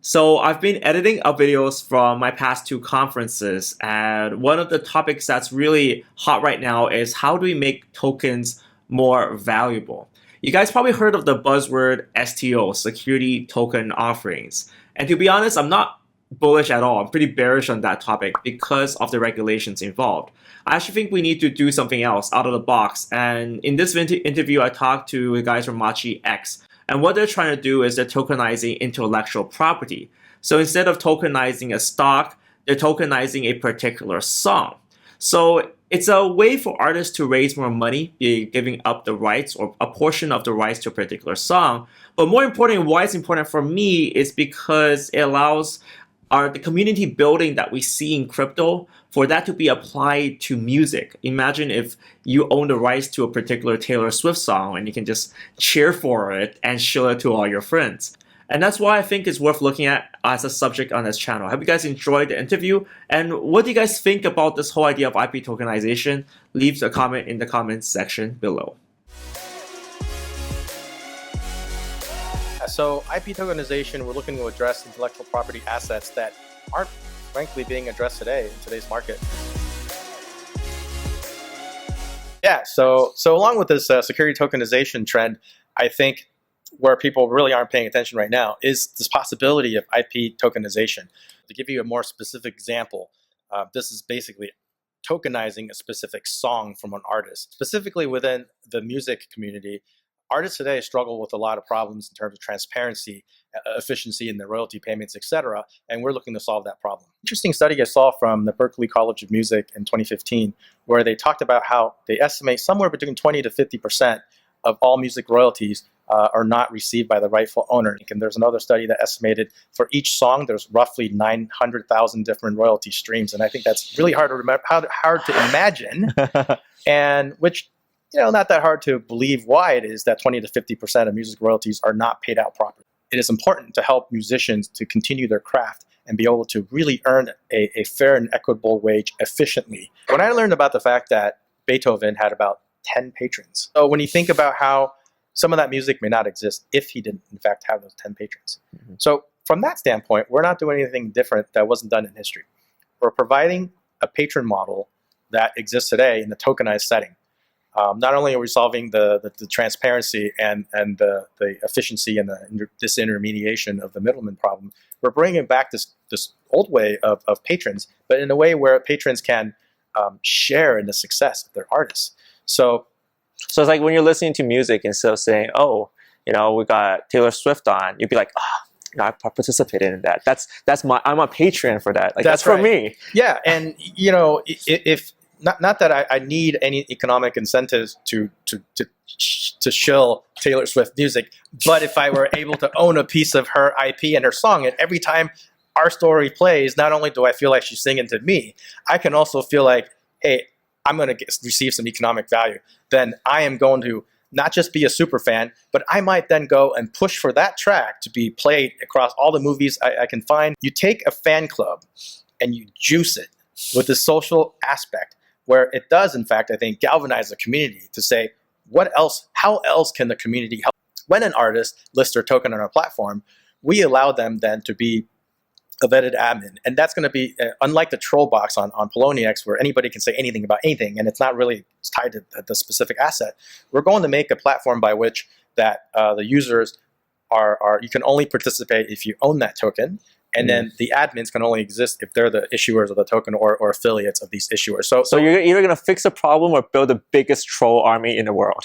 So I've been editing up videos from my past two conferences, and one of the topics that's really hot right now is how do we make tokens more valuable? You guys probably heard of the buzzword STO, security token offerings. And to be honest, I'm not bullish at all. I'm pretty bearish on that topic because of the regulations involved. I actually think we need to do something else out of the box. And in this interview, I talked to the guys from Machi X. And what they're trying to do is they're tokenizing intellectual property. So instead of tokenizing a stock, they're tokenizing a particular song. So it's a way for artists to raise more money, giving up the rights or a portion of the rights to a particular song. But more importantly, why it's important for me is because it allows the community building that we see in crypto for that to be applied to music. Imagine if you own the rights to a particular Taylor Swift song and you can just cheer for it and show it to all your friends. And that's why I think it's worth looking at as a subject on this channel. I hope you guys enjoyed the interview. And what do you guys think about this whole idea of IP tokenization? Leave a comment in the comments section below. So IP tokenization, we're looking to address intellectual property assets that aren't frankly being addressed today in today's market. Yeah, so along with this security tokenization trend, I think where people really aren't paying attention right now is this possibility of IP tokenization. To give you a more specific example, this is basically tokenizing a specific song from an artist. Specifically within the music community, artists today struggle with a lot of problems in terms of transparency, efficiency in their royalty payments, etc. And we're looking to solve that problem. Interesting study I saw from the Berklee College of Music in 2015, where they talked about how they estimate somewhere between 20 to 50% of all music royalties are not received by the rightful owner. And there's another study that estimated for each song, there's roughly 900,000 different royalty streams. And I think that's really hard to remember, hard to imagine, and which, not that hard to believe why it is that 20 to 50% of music royalties are not paid out properly. It is important to help musicians to continue their craft and be able to really earn a fair and equitable wage efficiently. When I learned about the fact that Beethoven had about 10 patrons. So when you think about how some of that music may not exist if he didn't, in fact, have those 10 patrons. Mm-hmm. So from that standpoint, we're not doing anything different that wasn't done in history. We're providing a patron model that exists today in the tokenized setting. Not only are we solving the transparency and the efficiency and the disintermediation of the middleman problem, we're bringing back this old way of patrons, but in a way where patrons can share in the success of their artists. So it's like when you're listening to music, instead of saying, oh, we got Taylor Swift on, you'd be like, I participated in that. I'm a patron for that. Like, that's for me. Yeah, and if not that I need any economic incentives to shill Taylor Swift music, but if I were able to own a piece of her IP and her song, and every time our story plays, not only do I feel like she's singing to me, I can also feel like, hey, I'm going to receive some economic value. Then I am going to not just be a super fan, but I might then go and push for that track to be played across all the movies I can find. You take a fan club and you juice it with the social aspect, where it does, in fact, I think, galvanize the community to say, what else, how else can the community help? When an artist lists their token on our platform, we allow them then to be a vetted admin. And that's going to be, unlike the troll box on Poloniex, where anybody can say anything about anything, and it's not really tied to the specific asset, we're going to make a platform by which that the users you can only participate if you own that token. And then the admins can only exist if they're the issuers of the token or affiliates of these issuers. So you're either going to fix a problem or build the biggest troll army in the world.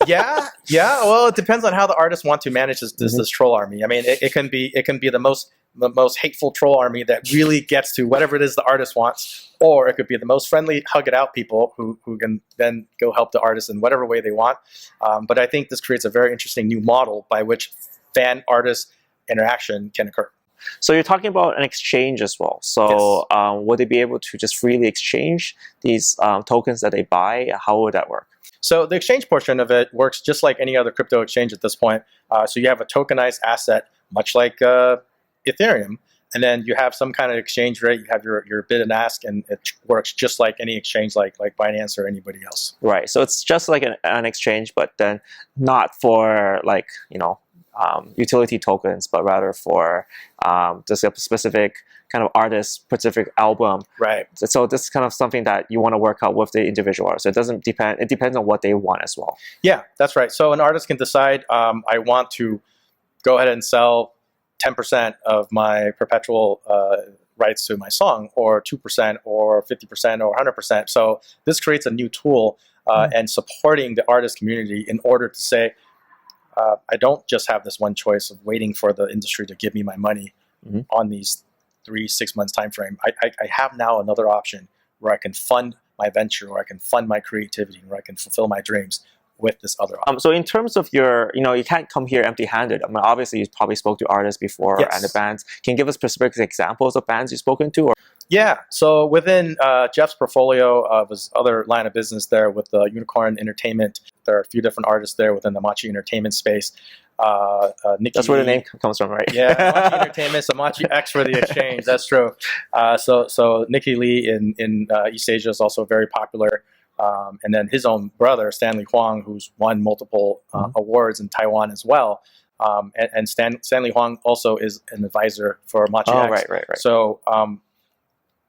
Yeah. Well, it depends on how the artists want to manage this troll army. I mean, it can be the most hateful troll army that really gets to whatever it is the artist wants, or it could be the most friendly, hug it out people who can then go help the artist in whatever way they want. But I think this creates a very interesting new model by which fan-artist interaction can occur. So you're talking about an exchange as well. So yes. Would they be able to just freely exchange these tokens that they buy? How would that work? So the exchange portion of it works just like any other crypto exchange at this point. So you have a tokenized asset, much like Ethereum, and then you have some kind of exchange rate. You have your bid and ask, and it works just like any exchange, like Binance or anybody else. Right. So it's just like an exchange, but then not for utility tokens, but rather for just a specific kind of artist, specific album. Right. So this is kind of something that you want to work out with the individual artist. So it doesn't depend. It depends on what they want as well. Yeah, that's right. So an artist can decide, I want to go ahead and sell 10% of my perpetual rights to my song, or 2%, or 50%, or 100%. So this creates a new tool and supporting the artist community in order to say, I don't just have this one choice of waiting for the industry to give me my money on these 3-6 months time frame. I have now another option where I can fund my venture, or I can fund my creativity, where I can fulfill my dreams with this other option. So in terms of your, you can't come here empty-handed. I mean, obviously you probably spoke to artists before. Yes. And the bands. Can you give us specific examples of bands you've spoken to? Or? Yeah, so within Jeff's portfolio of his other line of business there with the Unicorn Entertainment, there are a few different artists there within the Machi entertainment space. Nikki That's where the Lee, name comes from, right? Yeah, Machi Entertainment, so Machi X for the exchange. That's true. So Nikki Lee in East Asia is also very popular. And then his own brother, Stanley Huang, who's won multiple awards in Taiwan as well. And Stanley Huang also is an advisor for Machi X. Right. So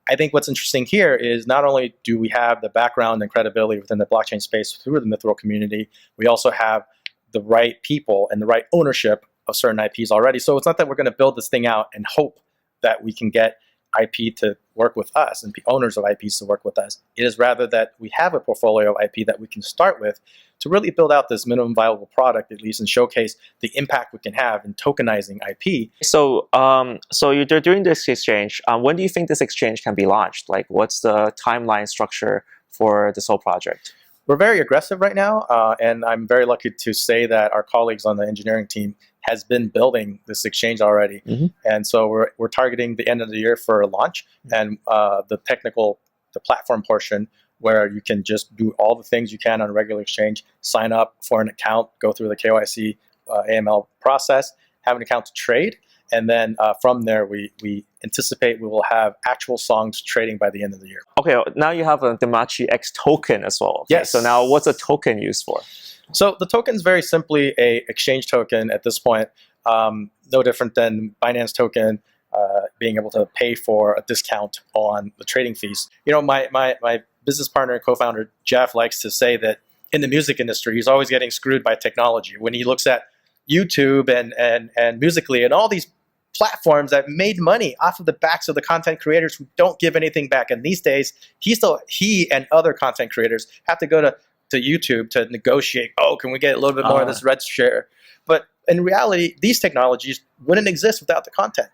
I think what's interesting here is not only do we have the background and credibility within the blockchain space through the Mithril community, we also have the right people and the right ownership of certain IPs already. So it's not that we're going to build this thing out and hope that we can get IP to work with us and owners of IPs to work with us. It is rather that we have a portfolio of IP that we can start with to really build out this minimum viable product, at least, and showcase the impact we can have in tokenizing IP. So, you're doing this exchange. When do you think this exchange can be launched? Like, what's the timeline structure for this whole project? We're very aggressive right now, and I'm very lucky to say that our colleagues on the engineering team has been building this exchange already. And so we're targeting the end of the year for a launch, and the platform portion where you can just do all the things you can on a regular exchange, sign up for an account, go through the KYC AML process, have an account to trade, and then from there we anticipate we will have actual songs trading by the end of the year. Okay, now you have the Machi X token as well. Okay? Yes. So now what's a token used for? So the token is very simply a exchange token at this point, no different than Binance token, being able to pay for a discount on the trading fees. My business partner and co-founder Jeff likes to say that in the music industry, he's always getting screwed by technology. When he looks at YouTube and Musical.ly and all these platforms that made money off of the backs of the content creators who don't give anything back, and these days he and other content creators have to go to YouTube to negotiate. Oh, can we get a little bit more of this red share? But in reality, these technologies wouldn't exist without the content.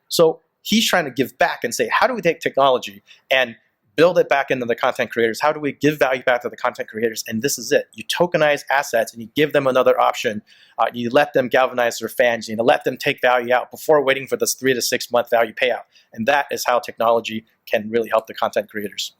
So he's trying to give back and say, how do we take technology and build it back into the content creators? How do we give value back to the content creators? And this is it. You tokenize assets and you give them another option. You let them galvanize their fans. You let them take value out before waiting for this 3 to 6 month value payout. And that is how technology can really help the content creators.